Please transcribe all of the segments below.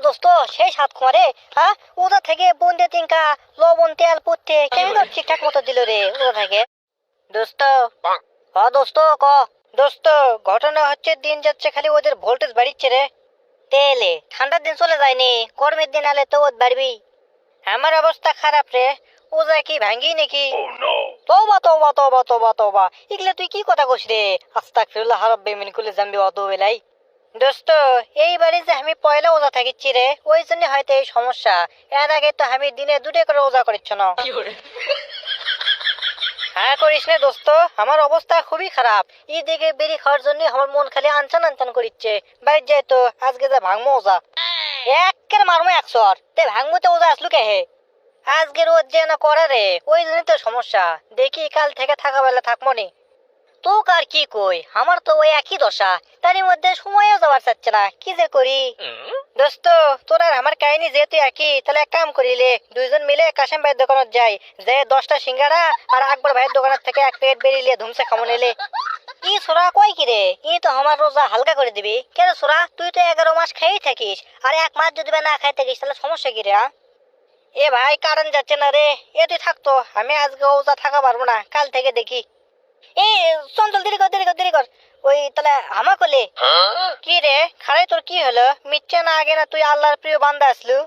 দোস্ত সেই সাত কুমারে ওটা থেকে বন্দে তিনকা লবণ তেল পুঁতে কেমন ঠিকঠাক মতো দিল রে ওটা থেকে দোস্ত। দোস্ত ক দোস্ত, ঘটনা হচ্ছে দিন যাচ্ছে খালি ওদের ভোল্টেজ বাড়িচ্ছে রে। তেলে ঠান্ডার দিন চলে যায়নি, গরমের দিন আলে তো ওদ বাড়বি। আমার অবস্থা খারাপ রে, ওজা কি ভাঙ্গি নাকি? তওবা তওবা তওবা তওবা তওবা, এগুলা তুই কি কথা কইস রে? আস্তাগফিরুল্লাহ রাব্বি মিন কুল্লি যামবি ওয়া আতুবু ইলাইহি। দোস্ত এইবারে যে আমি পয়লা ওজা থাকিচ্ছি রে, ওই জন্য হয়তো এই সমস্যা। এর আগে তো আমি দিনে দুটো করে ওজা করিচ্ছ না। হ্যাঁ করিস না দোস্ত, আমার অবস্থা খুবই খারাপ। দিকে বেরি খাওয়ার জন্য আমার মন খালি আনচান আনচান করিচ্ছে। বাইর যাই তো আজকে যা ভাঙবো ওজা, একের মারমো 100। তে ভাঙবো তো ওজা আসলু কে হে? আজকে রোজ যে না করে রে, ওই জন্যই তো সমস্যা। দেখি কাল থেকে থাকা বেলা থাকবো নি। তোকে আর কি কই, আমার তো ওই একই দশা। তারই মধ্যে সময়ও যাওয়ার চাচ্ছে না, কি যে করি। দোস্ত তোর আর আমার কাহিনী যেহেতু একই, তাহলে এক কাম করিলে দুইজন মিলে কাশেম ভাইয়ের দোকানত যাই, যে 10টা সিঙ্গারা আর আকবর ভাইয়ের দোকানের থেকে এক প্লেট বেরিয়ে ধুমসে খামো নিলে। ই সোরা কয় কি রে, ই তো আমার রোজা হালকা করে দিবি। কেন সোরা, তুই তো 11 মাস খেয়েই থাকিস, আর 1 মাস যদি না খাই থাকিস তাহলে সমস্যা কি রে? এ ভাই কারণ যাচ্ছে না রে, এ তুই থাকতো, আমি আজকে ওজা থাকা পারবো না, কাল থেকে দেখি। এই চঞ্চল দেরি কর দেরি কর দেরি কর। ওই তাহলে আমা কলে কি রে খারাই, তোর কি হলো? মিথ্যা না আগে না তুই আল্লাহর প্রিয় বান্দা আসলু?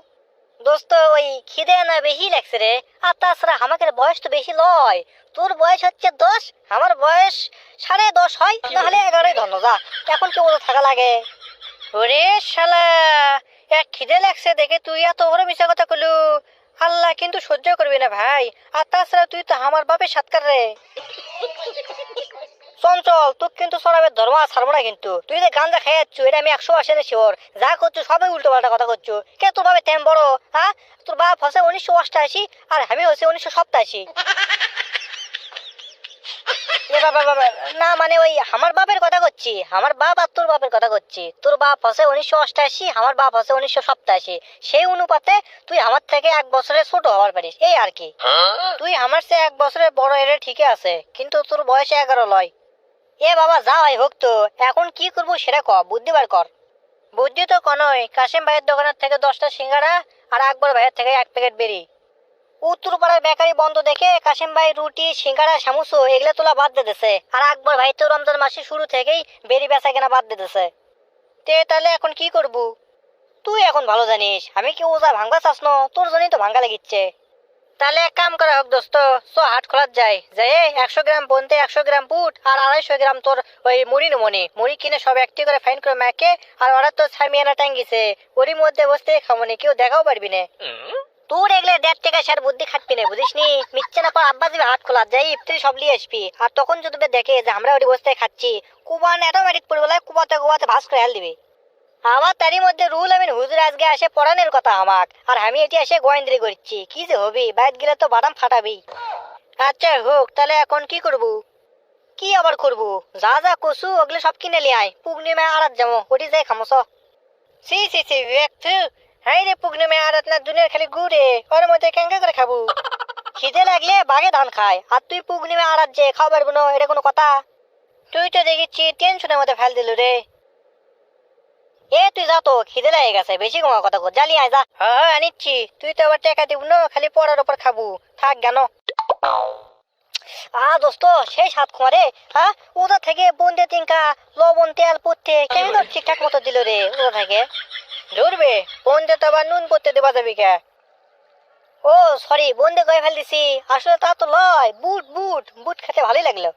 দোস্ত ওই খিদে না বেশি লাগছে রে, আর তাছাড়া আমাদের বয়স তো বেশি লয়। তোর বয়স হচ্ছে 10, আমার বয়স 10.5 হয়, তাহলে 11 ধন্য যা। এখন কি ওদের থাকা লাগে? ওরে শালা, এক খিদে লাগছে দেখে তুই এত বড় মিশা কথা কলু। আল্লাহ কিন্তু সহ্য করবি না ভাই। আর তাছাড়া তুই তো আমার বাপের সাতকার রে। চঞ্চল তুই কিন্তু সরাবের ধর্ম ছাড়বো না কিন্তু। তুই যে গাঞ্জা খাই যাচ্ছ, এটা আমি 100% শিওর। যা করছো সবাই উল্টো পাল্টা কথা করছো। কে তোর বাপের তেম বড়? তোর বাপ হচ্ছে 1988 আর আমি হচ্ছে 1987। বাবা বাবা, না মানে ওই আমার বাপের কথা করছি, আমার বাপ আর তোর বাপের কথা করছি। তোর বাপ হচ্ছে 1988, আমার বাপ হচ্ছে 1987। সেই অনুপাতে তুই আমার থেকে 1 বছরের ছোট হওয়ার পারিস, এই আর কি। তুই আমার চেয়ে 1 বছরের বড়, এর ঠিকই আছে, কিন্তু তোর বয়স 11 লয়। এ বাবা যা হয় হোক তো, এখন কি করবো সেটা ক, বুদ্ধি বার কর। বুদ্ধি তো কনই, কাশেম ভাইয়ের দোকানের থেকে 10টা সিঙ্গারা আর আকবর ভাইয়ের থেকে 1 প্যাকেট বেরি। উত্তরপাড়ার বেকারি বন্ধ দেখে কাশেম ভাই রুটি সিঙ্গারা সামুসো এগুলো তোলা বাদ দিতেছে, আর আকবর ভাই তো রমজান মাসের শুরু থেকেই বেরি বেচা কেনা বাদ দিতেছে। তে তাহলে এখন কি করবো? তুই এখন ভালো জানিস আমি কি ওজা ভাঙ্গা চাস না, তোর জন্যই তো ভাঙ্গা লাগিচ্ছে। তাহলে এক কাম করা হোক দোস্ত, হাট খোলার যায়, যে 100 গ্রাম বনতে 100 গ্রাম বুট আর 250 গ্রাম তোর ওই মুড়ি নমনি মুড়ি কিনে সব একটি করে ফাইন করে ম্যাকে, আর ওরা তো ছামিয়ানা টাঙ্গিছে, ওরই মধ্যে বসতে খামনি, কেউ দেখাও পারবি না। তোর এগুলো 1.5 টাকা সার বুদ্ধি খাটবি না, বুঝিস নি? মিচ্ছে না পর আব্বা যাবে হাট খোলা যাই, ইফতারি সব নিয়ে আসবি, আর তখন যদি দেখে যে আমরা ওই বসতে খাচ্ছি, কুবান অটোমেটিক পড়বে, কুবাতে কুবাতে ভাস করে হেল দিবি। আমার তারই মধ্যে রুল আমিন হুজুর আজকে আসে পড়ানোর কথা আমাক, আর আমি এটি এসে গোয়েন্দ্রি করছি, কি যে হবি, বাইরে গেলে তো বাদাম ফাটাবি। আচ্ছা হোক, তাহলে এখন কি করবো? কি আবার করবো, যা যা কসু ওগুলো সব কিনে লিয়ে আয়, পূর্ণিমা আড়াত যাবো, ওটি যাই খামোস। সি সি সি দেখছু, হাই রে পূর্ণিমা আড়াত না দুনিয়ার খালি গুড়ে, ওর মধ্যে কেঙ্গা করে খাবো? খিদে লাগলে বাঘে ধান খায়, আর তুই পূর্ণিমা আড়াত যে খাওয়া পারবো না, এটা কোনো কথা? তুই তো দেখেছি টেনশনের মধ্যে ফেল দিল রে। তুই যা তো, খিদে লাগে গেছে, বেশি কমা কথা কর, জ্বালিয়ে আয় যা। হ্যাঁ হ্যাঁ আনিচ্ছি, তুই তো আবার টাকা দিব না, খালি পড়ার ওপর খাবো, থাক কেন। দোস্ত সেই সাত কুমারে, ওটা থেকে বন্দে তিনকা লবণ তেল পুঁতে কেমন ঠিকঠাক মতো দিল রে ওটা থেকে। ধরবে বন্দে তো আবার নুন পড়তে দেওয়া যাবি কে? ও সরি, বন্দে কয়ে ফেল দিছি, আসলে তা তো লয়, বুট বুট বুট খেতে ভালোই লাগলো।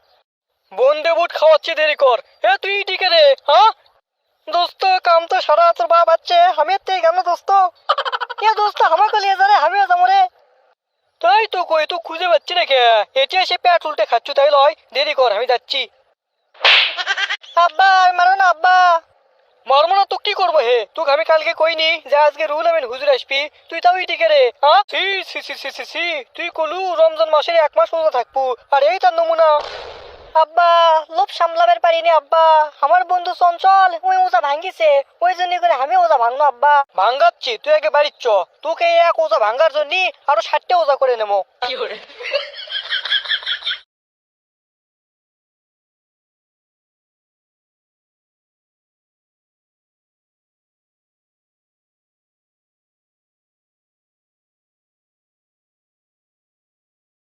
বন্দে বুট খাওয়াচ্ছি, দেরি কর। তুই টিকে রে। দোস্ত কাম তো সারা তোর বাপ আছে, আমি তেই কেন দোস্ত? দোস্ত আমাকে লিয়ে যা রে, আমিও যাবো রে। তাই তো কই, তো খুঁজে পাচ্ছি না কে? এটি এসে পেট উল্টে খাচ্ছু তাই লয়, দেরি কর আমি যাচ্ছি। আব্বা মারো না আব্বা। মারবো না তো কি করবো হে? তোকে আমি কালকে কইনি যে আজকে রুল আমিন হুজুর আসবি, তুই তাও টিকে রে। সি সি সি সি সি সি, তুই কলু রমজান মাসের 1 মাস রোজা থাকবো, আর এই তার নমুনা। আব্বা লোভ সামলাবার পারিনি আব্বা, আমার বন্ধু চঞ্চল ওই ওজা ভাঙ্গিছে, ওই জন্য করে আমি ওজা ভাঙনো আব্বা। ভাঙ্গাচ্ছি, তুই আগে বাড়ির চ, তোকে এক ওজা ভাঙ্গার জন্য আরো 60টা ওজা করে নেবো।